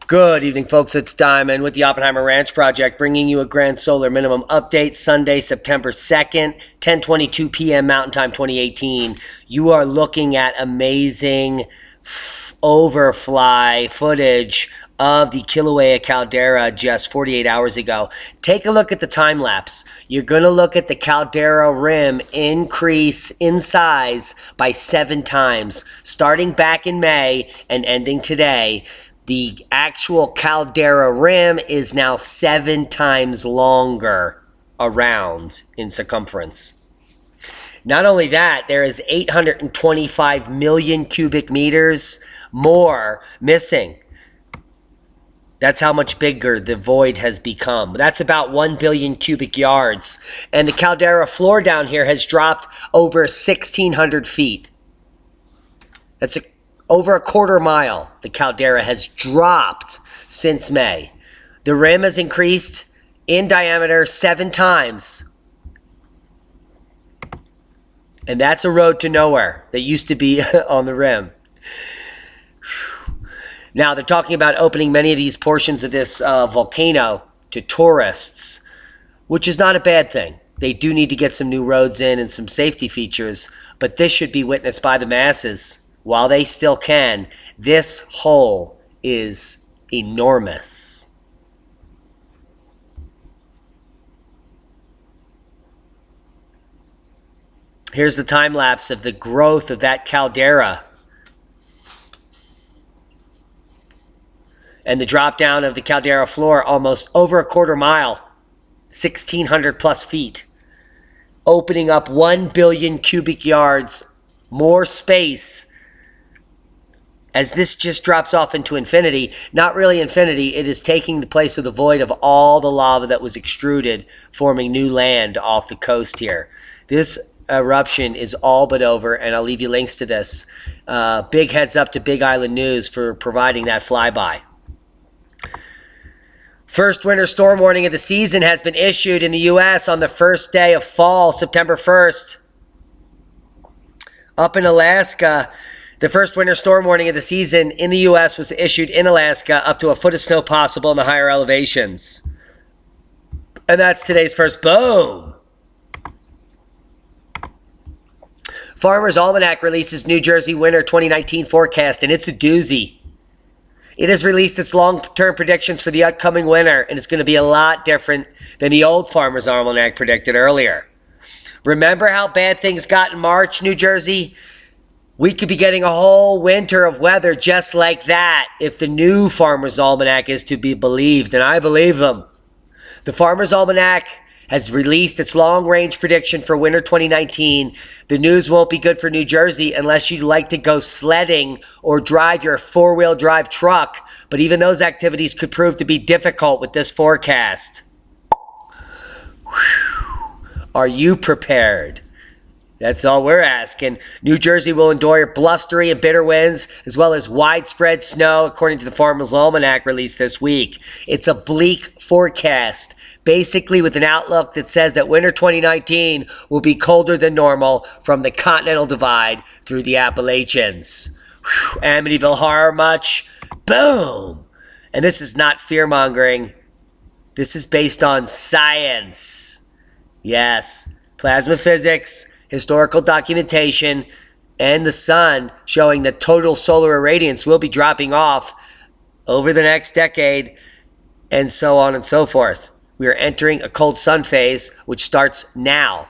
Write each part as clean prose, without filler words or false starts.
Good evening, folks. It's Diamond with the Oppenheimer Ranch Project, bringing you a grand solar minimum update Sunday, September 2nd, 10:22 p.m. Mountain Time 2018. You are looking at amazing overfly footage of the Kilauea caldera just 48 hours ago. Take a look at the time lapse. You're going to look at the caldera rim increase in size by 7 times, starting back in May and ending today. The actual caldera rim is now 7 times longer around in circumference. Not only that, there is 825 million cubic meters more missing. That's how much bigger the void has become. That's about 1 billion cubic yards. And the caldera floor down here has dropped over 1,600 feet. That's over a quarter mile the caldera has dropped since May. The rim has increased in diameter 7 times. And that's a road to nowhere that used to be on the rim. Now, they're talking about opening many of these portions of this volcano to tourists, which is not a bad thing. They do need to get some new roads in and some safety features, but this should be witnessed by the masses while they still can. This hole is enormous. Here's the time lapse of the growth of that caldera and the drop down of the caldera floor, almost over a quarter mile, 1,600 plus feet, opening up 1 billion cubic yards more space. As this just drops off into infinity, not really infinity, it is taking the place of the void of all the lava that was extruded, forming new land off the coast here. This eruption is all but over, and I'll leave you links to this. Big heads up to Big Island News for providing that flyby. First winter storm warning of the season has been issued in the U.S. on the first day of fall, September 1st. Up in Alaska, the first winter storm warning of the season in the U.S. was issued in Alaska, up to 1 foot of snow possible in the higher elevations. And that's today's first boom. Farmer's Almanac releases New Jersey winter 2019 forecast, and it's a doozy. It has released its long-term predictions for the upcoming winter, and it's going to be a lot different than the old Farmer's Almanac predicted earlier. Remember how bad things got in March, New Jersey? We could be getting a whole winter of weather just like that if the new Farmer's Almanac is to be believed, and I believe them. The Farmer's Almanac has released its long-range prediction for winter 2019. The news won't be good for New Jersey unless you like to go sledding or drive your four-wheel drive truck, but even those activities could prove to be difficult with this forecast. Are you prepared? That's all we're asking. New Jersey will endure blustery and bitter winds, as well as widespread snow, according to the Farmer's Almanac released this week. It's a bleak forecast, basically with an outlook that says that winter 2019 will be colder than normal from the Continental Divide through the Appalachians. Amityville Horror much? Boom! And this is not fear-mongering. This is based on science. Yes, plasma physics, historical documentation, and the sun showing that total solar irradiance will be dropping off over the next decade, and so on and so forth. We are entering a cold sun phase, which starts now.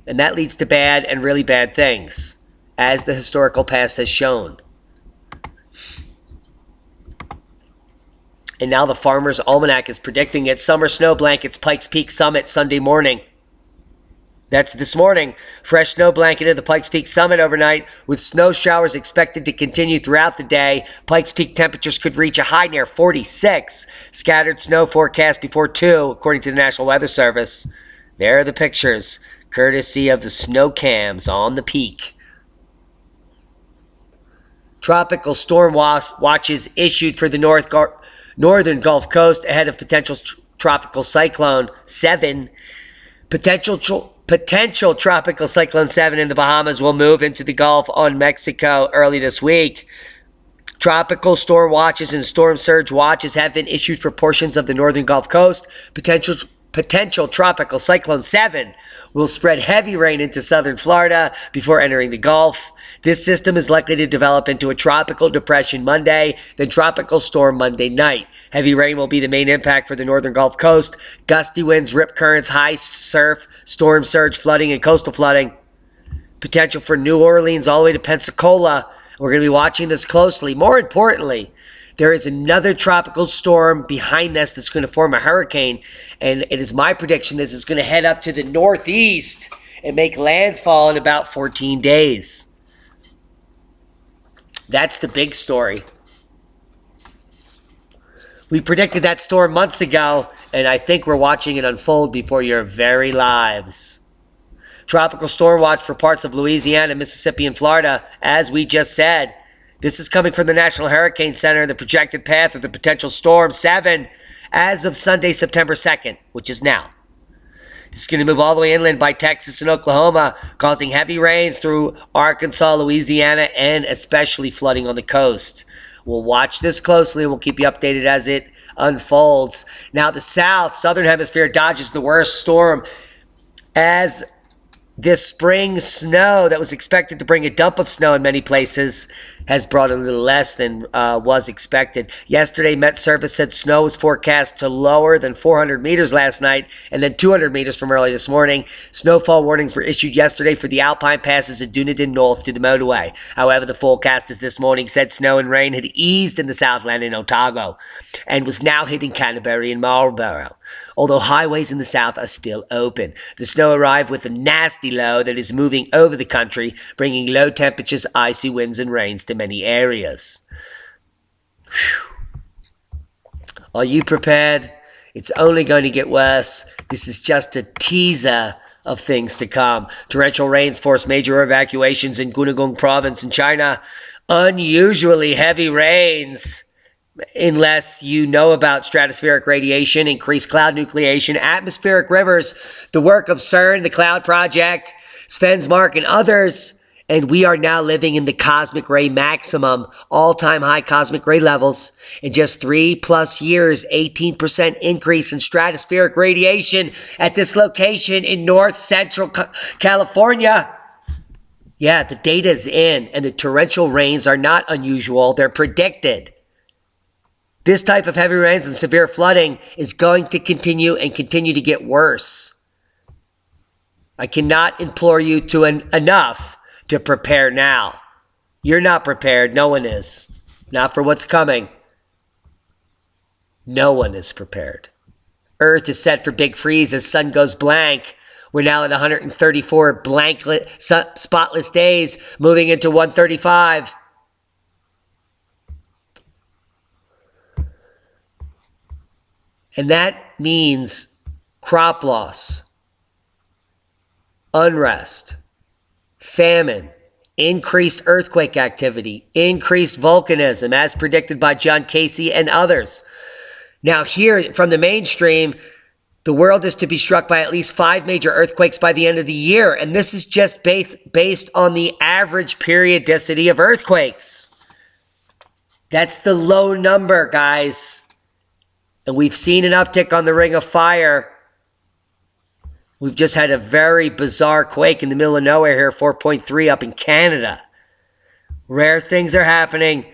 And that leads to bad and really bad things, as the historical past has shown. And now the Farmer's Almanac is predicting it. Summer snow blankets Pikes Peak summit Sunday morning. That's this morning. Fresh snow blanketed the Pikes Peak summit overnight, with snow showers expected to continue throughout the day. Pikes Peak temperatures could reach a high near 46. Scattered snow forecast before 2, according to the National Weather Service. There are the pictures, courtesy of the snow cams on the peak. Tropical storm watches issued for the northern Gulf Coast ahead of potential tropical cyclone 7. Potential tropical cyclone 7 in the Bahamas will move into the Gulf on Mexico early this week. Tropical storm watches and storm surge watches have been issued for portions of the northern Gulf Coast. Potential tropical cyclone 7 will spread heavy rain into southern Florida before entering the Gulf. This system is likely to develop into a tropical depression Monday, then tropical storm Monday night. Heavy rain will be the main impact for the northern Gulf Coast. Gusty winds, rip currents, high surf, storm surge, flooding, and coastal flooding. Potential for New Orleans all the way to Pensacola. We're going to be watching this closely. More importantly, there is another tropical storm behind this that's going to form a hurricane, and it is my prediction this is going to head up to the northeast and make landfall in about 14 days. That's the big story. We predicted that storm months ago, and I think we're watching it unfold before your very lives. Tropical storm watch for parts of Louisiana, Mississippi, and Florida, as we just said. This is coming from the National Hurricane Center and the projected path of the potential storm 7 as of Sunday, September 2nd, which is now. This is going to move all the way inland by Texas and Oklahoma, causing heavy rains through Arkansas, Louisiana, and especially flooding on the coast. We'll watch this closely and we'll keep you updated as it unfolds. Now, the southern hemisphere dodges the worst storm as this spring snow that was expected to bring a dump of snow in many places has brought a little less than was expected. Yesterday, Met Service said snow was forecast to lower than 400 meters last night and then 200 meters from early this morning. Snowfall warnings were issued yesterday for the alpine passes of Dunedin North to the motorway. However, the forecasters this morning said snow and rain had eased in the Southland and Otago and was now hitting Canterbury and Marlborough, although highways in the south are still open. The snow arrived with a nasty low that is moving over the country, bringing low temperatures, icy winds, and rains to many areas. Whew. Are you prepared? It's only going to get worse. This is just a teaser of things to come. Torrential rains force major evacuations in Guangdong province in China. Unusually heavy rains, unless you know about stratospheric radiation, increased cloud nucleation, atmospheric rivers, the work of CERN, the Cloud Project, Svensmark, and others. And we are now living in the cosmic ray maximum, all-time high cosmic ray levels. In just 3+ years, 18% increase in stratospheric radiation at this location in north central California. Yeah, the data is in, and the torrential rains are not unusual. They're predicted. This type of heavy rains and severe flooding is going to continue and continue to get worse. I cannot implore you to enough to prepare now. You're not prepared. No one is. Not for what's coming. No one is prepared. Earth is set for big freeze as sun goes blank. We're now at 134 spotless days, moving into 135. And that means crop loss, unrest, famine, increased earthquake activity, increased volcanism, as predicted by John Casey and others. Now here, from the mainstream, the world is to be struck by at least 5 major earthquakes by the end of the year, and this is just based on the average periodicity of earthquakes. That's the low number, guys. And we've seen an uptick on the Ring of Fire. We've just had a very bizarre quake in the middle of nowhere here, 4.3 up in Canada. Rare things are happening,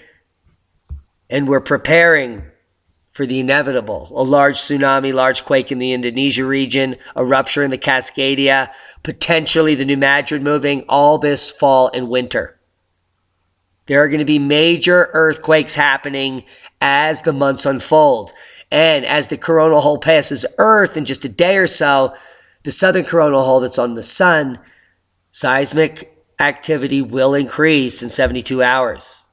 and we're preparing for the inevitable. A large tsunami, large quake in the Indonesia region, a rupture in the Cascadia, potentially the New Madrid moving, all this fall and winter. There are going to be major earthquakes happening as the months unfold. And as the coronal hole passes Earth in just a day or so, The southern coronal hole that's on the sun, seismic activity will increase in 72 hours.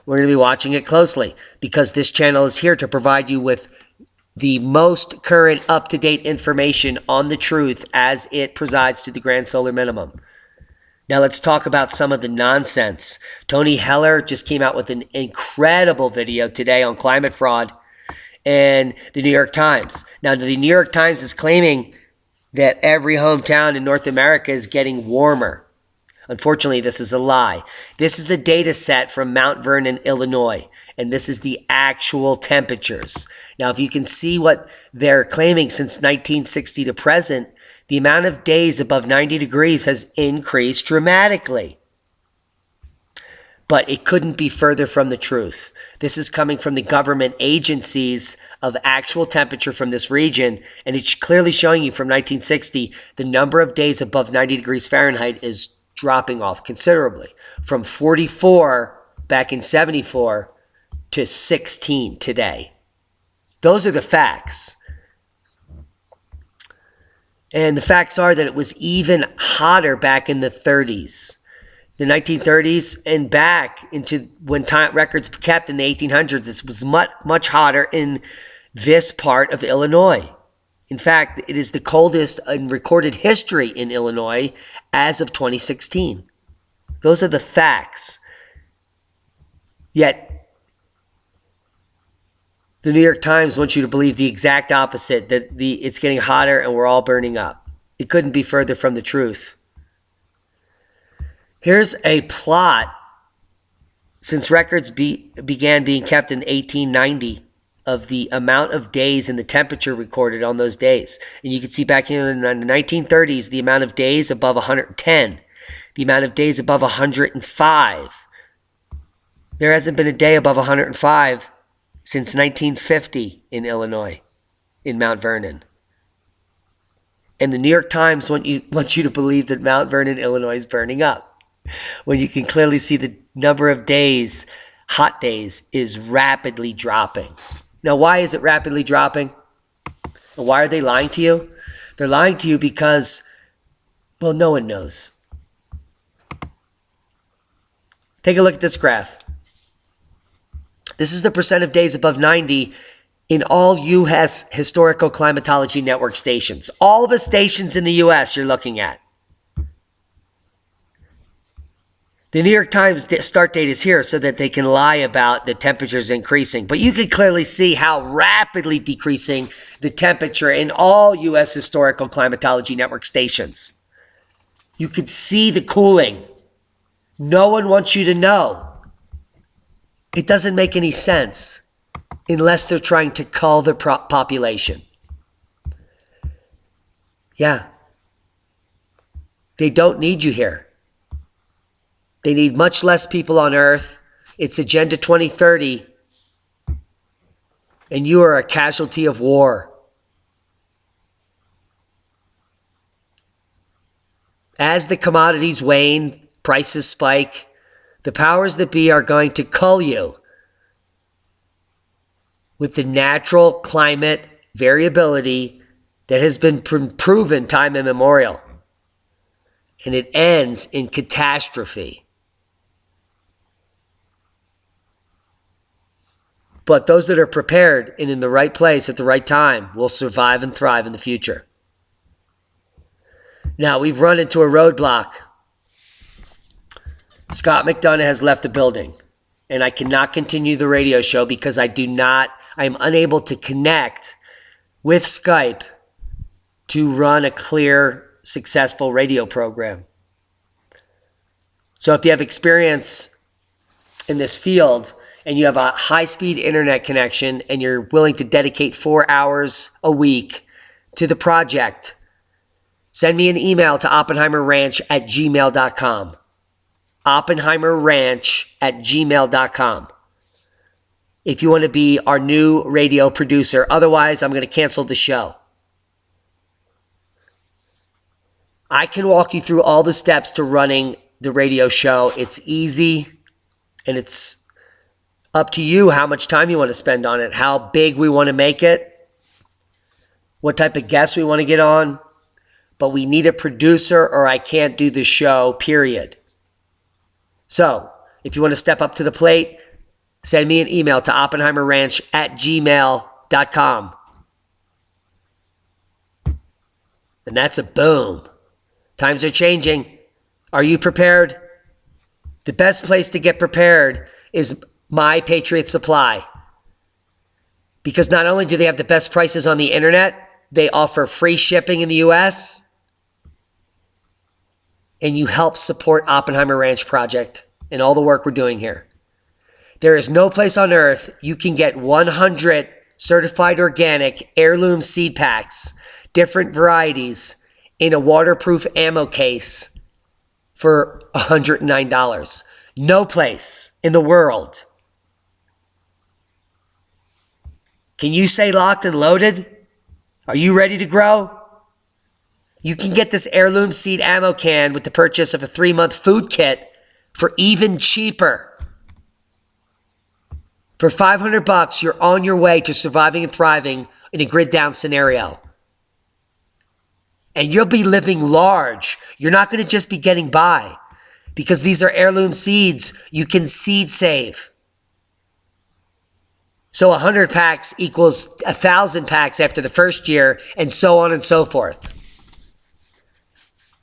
We're going to be watching it closely because this channel is here to provide you with the most current up-to-date information on the truth as it presides to the grand solar minimum. Now let's talk about some of the nonsense. Tony Heller just came out with an incredible video today on climate fraud and the New York Times. Now the New York Times is claiming that every hometown in North America is getting warmer. Unfortunately, this is a lie. This is a data set from Mount Vernon, Illinois, and this is the actual temperatures. Now, if you can see what they're claiming since 1960 to present, the amount of days above 90 degrees has increased dramatically. But it couldn't be further from the truth. This is coming from the government agencies of actual temperature from this region, and it's clearly showing you from 1960, the number of days above 90 degrees Fahrenheit is dropping off considerably from 44 back in 74 to 16 today. Those are the facts. And the facts are that it was even hotter back in the 30s, the 1930s, and back into when records kept in the 1800s. This was much hotter in this part of Illinois. In fact, it is the coldest in recorded history in Illinois as of 2016. Those are the facts. Yet, the New York Times wants you to believe the exact opposite, that it's getting hotter and we're all burning up. It couldn't be further from the truth. Here's a plot since records began being kept in 1890 of the amount of days and the temperature recorded on those days. And you can see back in the 1930s, the amount of days above 110, the amount of days above 105. There hasn't been a day above 105 since 1950 in Illinois, in Mount Vernon. And the New York Times want you to believe that Mount Vernon, Illinois is burning up, when you can clearly see the number of days, hot days, is rapidly dropping. Now, why is it rapidly dropping? And why are they lying to you? They're lying to you because, well, no one knows. Take a look at this graph. This is the percent of days above 90 in all U.S. historical climatology network stations. All the stations in the U.S. you're looking at. The New York Times start date is here so that they can lie about the temperatures increasing. But you can clearly see how rapidly decreasing the temperature in all U.S. historical climatology network stations. You could see the cooling. No one wants you to know. It doesn't make any sense unless they're trying to cull the population. Yeah. They don't need you here. They need much less people on Earth. It's Agenda 2030. And you are a casualty of war. As the commodities wane, prices spike, the powers that be are going to cull you with the natural climate variability that has been proven time immemorial. And it ends in catastrophe. But those that are prepared and in the right place at the right time will survive and thrive in the future. Now, we've run into a roadblock. Scott McDonough has left the building, and I cannot continue the radio show because I am unable to connect with Skype to run a clear, successful radio program. So if you have experience in this field and you have a high-speed internet connection and you're willing to dedicate 4 hours a week to the project, send me an email to oppenheimerranch@gmail.com. oppenheimerranch@gmail.com. If you want to be our new radio producer. Otherwise, I'm going to cancel the show. I can walk you through all the steps to running the radio show. It's easy, and it's up to you how much time you want to spend on it, how big we want to make it. what type of guests we want to get on, but we need a producer or I can't do the show, period. So if you want to step up to the plate, send me an email to oppenheimerranch@gmail.com. And that's a boom. Times are changing. Are you prepared? The best place to get prepared is my Patriot Supply. Because not only do they have the best prices on the internet, they offer free shipping in the US, and you help support Oppenheimer Ranch Project and all the work we're doing here. There is no place on earth you can get 100 certified organic heirloom seed packs, different varieties, in a waterproof ammo case for $109. No place in the world. Can you say locked and loaded? Are you ready to grow? You can get this heirloom seed ammo can with the purchase of a 3-month food kit for even cheaper. For $500, you're on your way to surviving and thriving in a grid down scenario. And you'll be living large. You're not going to just be getting by, because these are heirloom seeds you can seed save. So 100 packs equals 1,000 packs after the first year, and so on and so forth.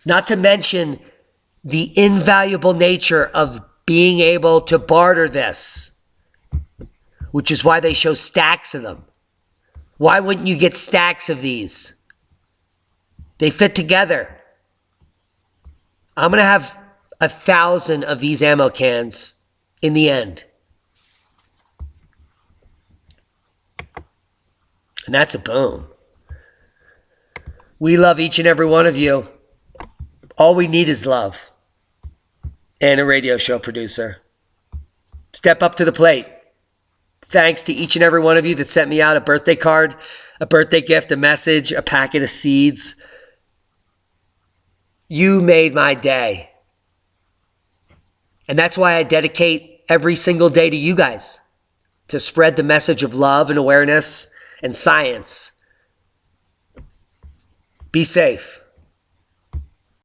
Not to mention the invaluable nature of being able to barter this, which is why they show stacks of them. Why wouldn't you get stacks of these? They fit together. I'm going to have 1,000 of these ammo cans in the end. And that's a boom. We love each and every one of you. All we need is love and a radio show producer. Step up to the plate. Thanks to each and every one of you that sent me out a birthday card, a birthday gift, a message, a packet of seeds. You made my day. And that's why I dedicate every single day to you guys, to spread the message of love and awareness and science. Be safe.